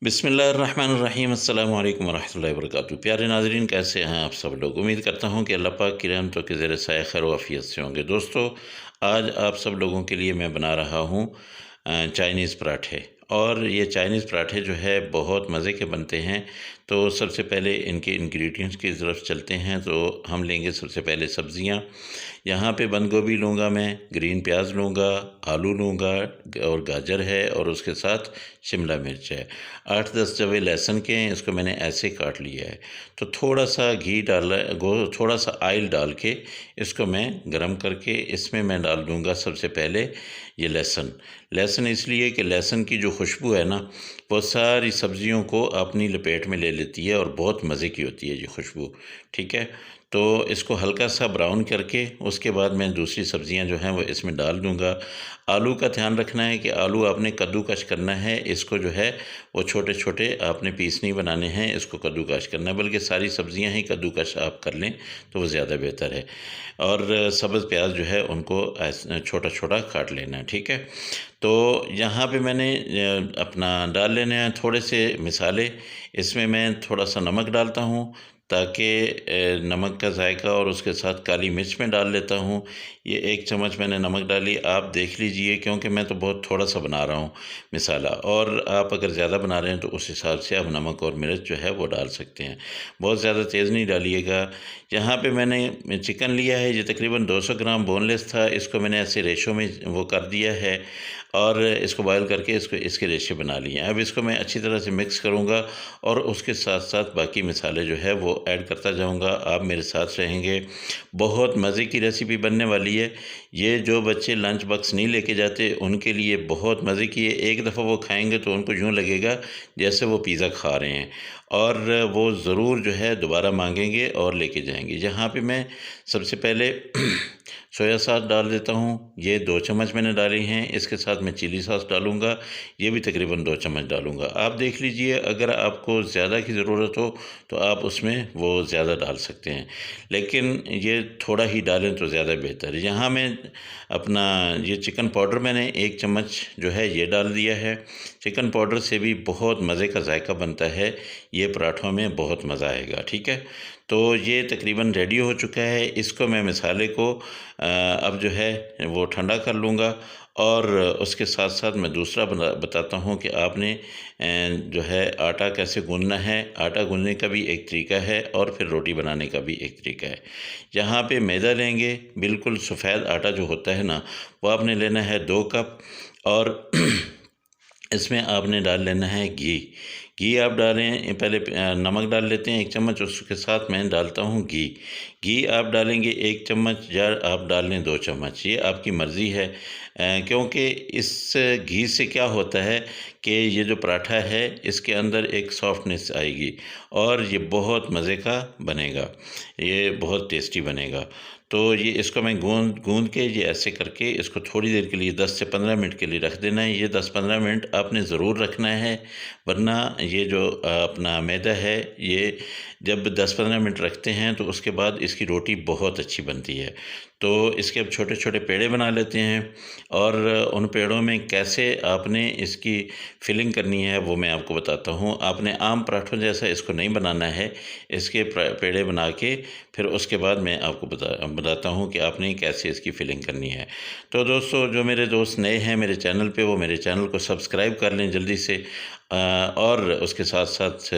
बिस्मिल्लाहिर्रहमानिर्रहीम अस्सलामु अलैकुम वरहमतुल्लाहि वबरकातुहू। प्यारे नाज़रीन, कैसे हैं आप सब लोग। उम्मीद करता हूं कि अल्लाह पाक की रहमतों के ज़ेर साया खैर व आफ़ियत से होंगे। दोस्तों, आज आप सब लोगों के लिए मैं बना रहा हूं चाइनीज़ पराठे। और ये चाइनीज़ पराठे जो है बहुत मज़े के बनते हैं। तो सबसे पहले इनके इंग्रेडिएंट्स की तरफ चलते हैं। तो हम लेंगे सबसे पहले सब्ज़ियां। यहाँ पे बंद गोभी लूँगा, मैं ग्रीन प्याज लूँगा, आलू लूँगा और गाजर है, और उसके साथ शिमला मिर्च है। 8-10 जवे लहसुन के हैं, इसको मैंने ऐसे काट लिया है। तो थोड़ा सा घी डाला, थोड़ा सा ऑयल डाल के इसको मैं गरम करके इसमें मैं डाल दूँगा सबसे पहले ये लहसुन। लहसुन इसलिए कि लहसुन की जो खुशबू है ना, वो सारी सब्ज़ियों को अपनी लपेट में ले लेती है और बहुत मज़े की होती है ये खुशबू। ठीक है, तो इसको हल्का सा ब्राउन करके उसके बाद मैं दूसरी सब्ज़ियां जो हैं वो इसमें डाल दूंगा। आलू का ध्यान रखना है कि आलू आपने कद्दूकश करना है, इसको जो है वो छोटे छोटे आपने पीस नहीं बनाने हैं, इसको कद्दूकश करना है। बल्कि सारी सब्ज़ियां ही कद्दूकश आप कर लें तो वो ज़्यादा बेहतर है। और सब्ज़ प्याज जो है उनको छोटा छोटा काट लेना है। ठीक है, तो यहाँ पे मैंने अपना डाल लेने हैं थोड़े से मिसाले। इसमें मैं थोड़ा सा नमक डालता हूँ ताकि नमक का जायका, और उसके साथ काली मिर्च में डाल लेता हूँ। ये 1 चम्मच मैंने नमक डाली, आप देख लीजिए, क्योंकि मैं तो बहुत थोड़ा सा बना रहा हूँ मिसाला, और आप अगर ज़्यादा बना रहे हैं तो उस हिसाब से आप नमक और मिर्च जो है वो डाल सकते हैं। बहुत ज़्यादा तेज़ नहीं डालिएगा। यहाँ पे मैंने चिकन लिया है, ये तकरीबन 200 ग्राम बोनलेस था। इसको मैंने ऐसे रेशो में वो कर दिया है और इसको बॉयल करके इसके रेशे बना लिए हैं। अब इसको मैं अच्छी तरह से मिक्स करूँगा और उसके साथ साथ बाकी मसाले जो है वो ऐड करता जाऊँगा। आप मेरे साथ रहेंगे। बहुत मज़े की रेसिपी बनने वाली है। ये जो बच्चे लंच बॉक्स नहीं लेके जाते उनके लिए बहुत मज़े की है। एक दफ़ा वो खाएँगे तो उनको यूँ लगेगा जैसे वो पिज़्ज़ा खा रहे हैं, और वो ज़रूर जो है दोबारा मांगेंगे और लेके जाएंगे। यहाँ पे मैं सबसे पहले सोया सॉस डाल देता हूँ। ये 2 चम्मच मैंने डाली हैं। इसके साथ मैं चिली सॉस डालूँगा, ये भी तकरीबन 2 चम्मच डालूँगा। आप देख लीजिए, अगर आपको ज़्यादा की ज़रूरत हो तो आप उसमें वो ज़्यादा डाल सकते हैं, लेकिन ये थोड़ा ही डालें तो ज़्यादा बेहतर है। यहाँ मैं अपना ये चिकन पाउडर मैंने 1 चम्मच जो है ये डाल दिया है। चिकन पाउडर से भी बहुत मज़े का जायका बनता है, ये पराठों में बहुत मज़ा आएगा। ठीक है, तो ये तकरीबन रेडी हो चुका है। इसको मैं मसाले को अब जो है वो ठंडा कर लूँगा, और उसके साथ साथ मैं दूसरा बताता हूँ कि आपने जो है आटा कैसे गूँधना है। आटा गूँधने का भी एक तरीका है और फिर रोटी बनाने का भी एक तरीका है। यहाँ पे मैदा लेंगे, बिल्कुल सफ़ेद आटा जो होता है ना, वो आपने लेना है 2 कप। और इसमें आपने डाल लेना है घी। घी आप डालें पहले, नमक डाल लेते हैं 1 चम्मच, उसके साथ मैं डालता हूँ घी। घी आप डालेंगे 1 चम्मच या आप डाल लें 2 चम्मच, ये आपकी मर्ज़ी है। क्योंकि इस घी से क्या होता है कि ये जो पराठा है इसके अंदर एक सॉफ्टनेस आएगी और ये बहुत मज़े का बनेगा, ये बहुत टेस्टी बनेगा। तो ये इसको मैं गूँध गूँध के ये ऐसे करके इसको थोड़ी देर के लिए 10 से 15 मिनट के लिए रख देना है। ये 10-15 मिनट आपने ज़रूर रखना है, वरना ये जो अपना मैदा है, ये जब 10-15 मिनट रखते हैं तो उसके बाद इसकी रोटी बहुत अच्छी बनती है। तो इसके अब छोटे-छोटे पेड़े बना लेते हैं, और उन पेड़ों में कैसे आपने इसकी फिलिंग करनी है वो मैं आपको बताता हूँ। आपने आम पराठों जैसा इसको नहीं बनाना है। इसके पेड़े बना के फिर उसके बाद मैं आपको बताता हूँ कि आपने कैसे इसकी फिलिंग करनी है। तो दोस्तों, जो मेरे दोस्त नए हैं मेरे चैनल पे, वो मेरे चैनल को सब्सक्राइब कर लें जल्दी से, और उसके साथ साथ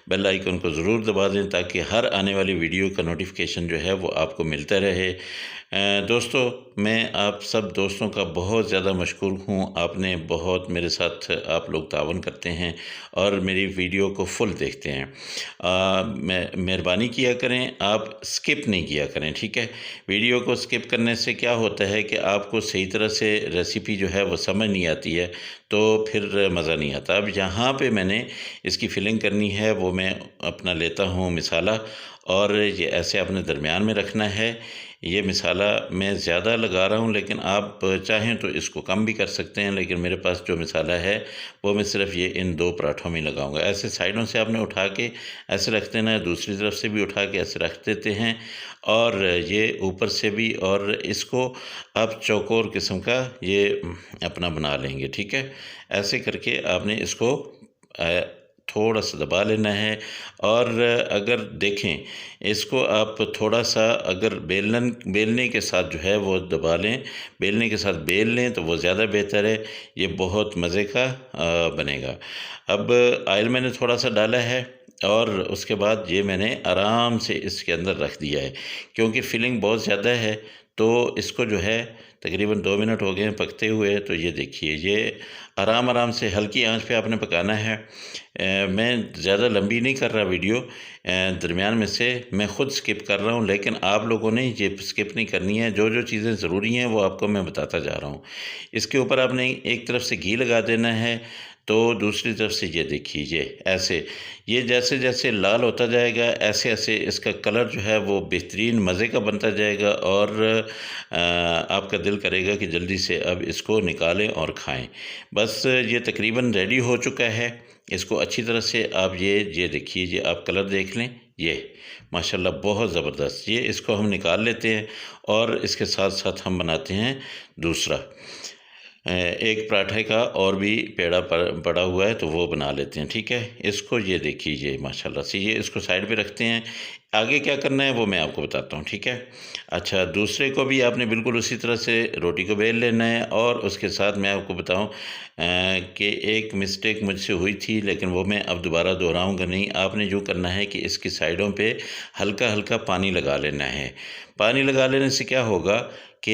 बेल आइकन को ज़रूर दबा दें ताकि हर आने वाली वीडियो का नोटिफिकेशन जो है वो आपको मिलता रहे। दोस्तों, मैं आप सब दोस्तों का बहुत ज़्यादा मशकूर हूँ। आपने बहुत मेरे साथ आप लोग तावन करते हैं और मेरी वीडियो को फुल देखते हैं। मेहरबानी किया करें, आप स्किप नहीं किया करें। ठीक है, वीडियो को स्किप करने से क्या होता है कि आपको सही तरह से रेसिपी जो है वो समझ नहीं आती है, तो फिर मज़ा नहीं आता। अब यहाँ पे मैंने इसकी फिलिंग करनी है, वो मैं अपना लेता हूँ मिसाला, और ये ऐसे अपने दरमियान में रखना है। ये मिसाला मैं ज़्यादा लगा रहा हूँ, लेकिन आप चाहें तो इसको कम भी कर सकते हैं, लेकिन मेरे पास जो मिसाला है वो मैं सिर्फ ये इन 2 पराठों में लगाऊंगा। ऐसे साइडों से आपने उठा के ऐसे रख देना है, दूसरी तरफ से भी उठा के ऐसे रख देते हैं, और ये ऊपर से भी, और इसको आप चौकोर किस्म का ये अपना बना लेंगे। ठीक है, ऐसे करके आपने इसको थोड़ा सा दबा लेना है। और अगर देखें इसको आप थोड़ा सा अगर बेलने के साथ जो है वो दबा लें, बेलने के साथ बेल लें तो वो ज़्यादा बेहतर है, ये बहुत मज़े का बनेगा। अब ऑयल मैंने थोड़ा सा डाला है और उसके बाद ये मैंने आराम से इसके अंदर रख दिया है, क्योंकि फिलिंग बहुत ज़्यादा है तो इसको जो है तकरीबन 2 मिनट हो गए हैं पकते हुए। तो ये देखिए ये आराम आराम से हल्की आंच पे आपने पकाना है। मैं ज़्यादा लंबी नहीं कर रहा वीडियो, दरमियान में से मैं ख़ुद स्किप कर रहा हूँ, लेकिन आप लोगों ने ये स्किप नहीं करनी है। जो जो चीज़ें ज़रूरी हैं वो आपको मैं बताता जा रहा हूँ। इसके ऊपर आपने एक तरफ से घी लगा देना है, तो दूसरी तरफ से ये देखिए ये ऐसे, ये जैसे जैसे लाल होता जाएगा ऐसे ऐसे इसका कलर जो है वो बेहतरीन मज़े का बनता जाएगा और आपका दिल करेगा कि जल्दी से अब इसको निकालें और खाएं। बस ये तकरीबन रेडी हो चुका है। इसको अच्छी तरह से आप ये देखिए, ये आप कलर देख लें, ये माशाल्लाह बहुत ज़बरदस्त। ये इसको हम निकाल लेते हैं और इसके साथ साथ हम बनाते हैं दूसरा एक पराठे का और भी पेड़ा पड़ा हुआ है तो वो बना लेते हैं। ठीक है, इसको ये देखिए ये माशाल्लाह से, ये इसको साइड पे रखते हैं। आगे क्या करना है वो मैं आपको बताता हूँ। ठीक है, अच्छा दूसरे को भी आपने बिल्कुल उसी तरह से रोटी को बेल लेना है। और उसके साथ मैं आपको बताऊँ कि एक मिस्टेक मुझसे हुई थी, लेकिन वो मैं अब दोबारा दोहराऊँगा नहीं। आपने यूँ करना है कि इसकी साइडों पे हल्का हल्का पानी लगा लेना है। पानी लगा लेने से क्या होगा कि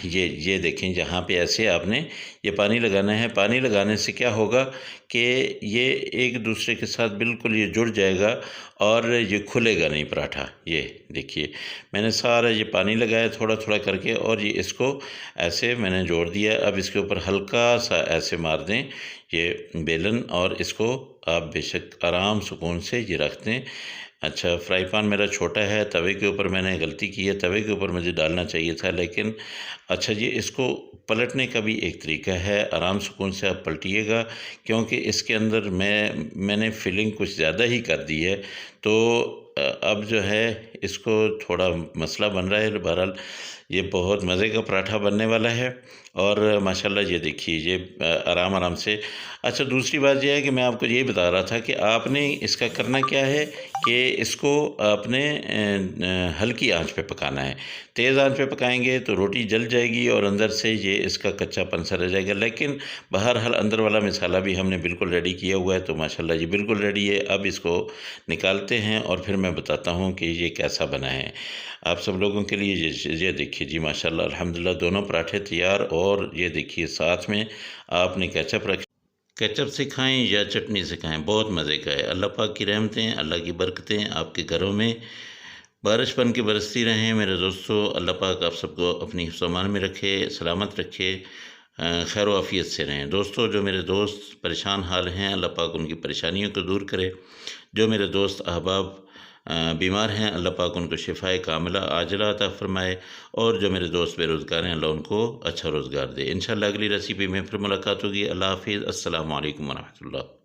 ये देखें जहाँ पे ऐसे आपने ये पानी लगाना है। पानी लगाने से क्या होगा कि ये एक दूसरे के साथ बिल्कुल ये जुड़ जाएगा और ये खुलेगा नहीं पराठा। ये देखिए मैंने सारा ये पानी लगाया थोड़ा थोड़ा करके और ये इसको ऐसे मैंने जोड़ दिया। अब इसके ऊपर हल्का सा ऐसे मार दें ये बेलन और इसको आप बेशक आराम सुकून से ये रख दें। अच्छा फ्राई पैन मेरा छोटा है, तवे के ऊपर मैंने गलती की है, तवे के ऊपर मुझे डालना चाहिए था। लेकिन अच्छा ये इसको पलटने का भी एक तरीका है, आराम सुकून से आप पलटिएगा, क्योंकि इसके अंदर मैंने फिलिंग कुछ ज़्यादा ही कर दी है। तो अब जो है इसको थोड़ा मसला बन रहा है। बहरहाल ये बहुत मज़े का पराठा बनने वाला है और माशाल्लाह ये देखिए ये आराम आराम से। अच्छा दूसरी बात यह है कि मैं आपको यही बता रहा था कि आपने इसका करना क्या है कि इसको आपने हल्की आंच पे पकाना है। तेज़ आंच पे पकाएंगे तो रोटी जल जाएगी और अंदर से ये इसका कच्चापन सा रह जाएगा। लेकिन बहरहाल अंदर वाला मसाला भी हमने बिल्कुल रेडी किया हुआ है, तो माशाल्लाह ये बिल्कुल रेडी है। अब इसको निकालते हैं और फिर मैं बताता हूँ कि ये कैसा बना है आप सब लोगों के लिए। ये देखिए जी माशाल्लाह अल्हम्दुलिल्लाह दोनों पराठे तैयार। और ये देखिए साथ में आपने केचप से खाएं या चटनी से खाएं, बहुत मज़े का है। अल्लाह पाक की रहमतें, अल्लाह की बरकतें आपके घरों में बारिश बन के बरसती रहें मेरे दोस्तों। अल्लाह पाक आप सबको अपनी हिफ्ज़-ओ-अमान में रखे, सलामत रखे, खैर आफियत से रहें। दोस्तों जो मेरे दोस्त परेशान हाल हैं अल्लाह पाक उनकी परेशानियों को दूर करे। जो मेरे दोस्त अहबाब बीमार हैं अल्लाह पाक उनको शिफ़ाए कामिला आजिला अता फ़रमाए। और जो मेरे दोस्त बेरोज़गार हैं अल्लाह उनको अच्छा रोज़गार दे। इंशाअल्लाह अगली रेसिपी में फिर मुलाकात होगी। अल्लाह हाफ़िज़। अस्सलामु अलैकुम व रहमतुल्लाह।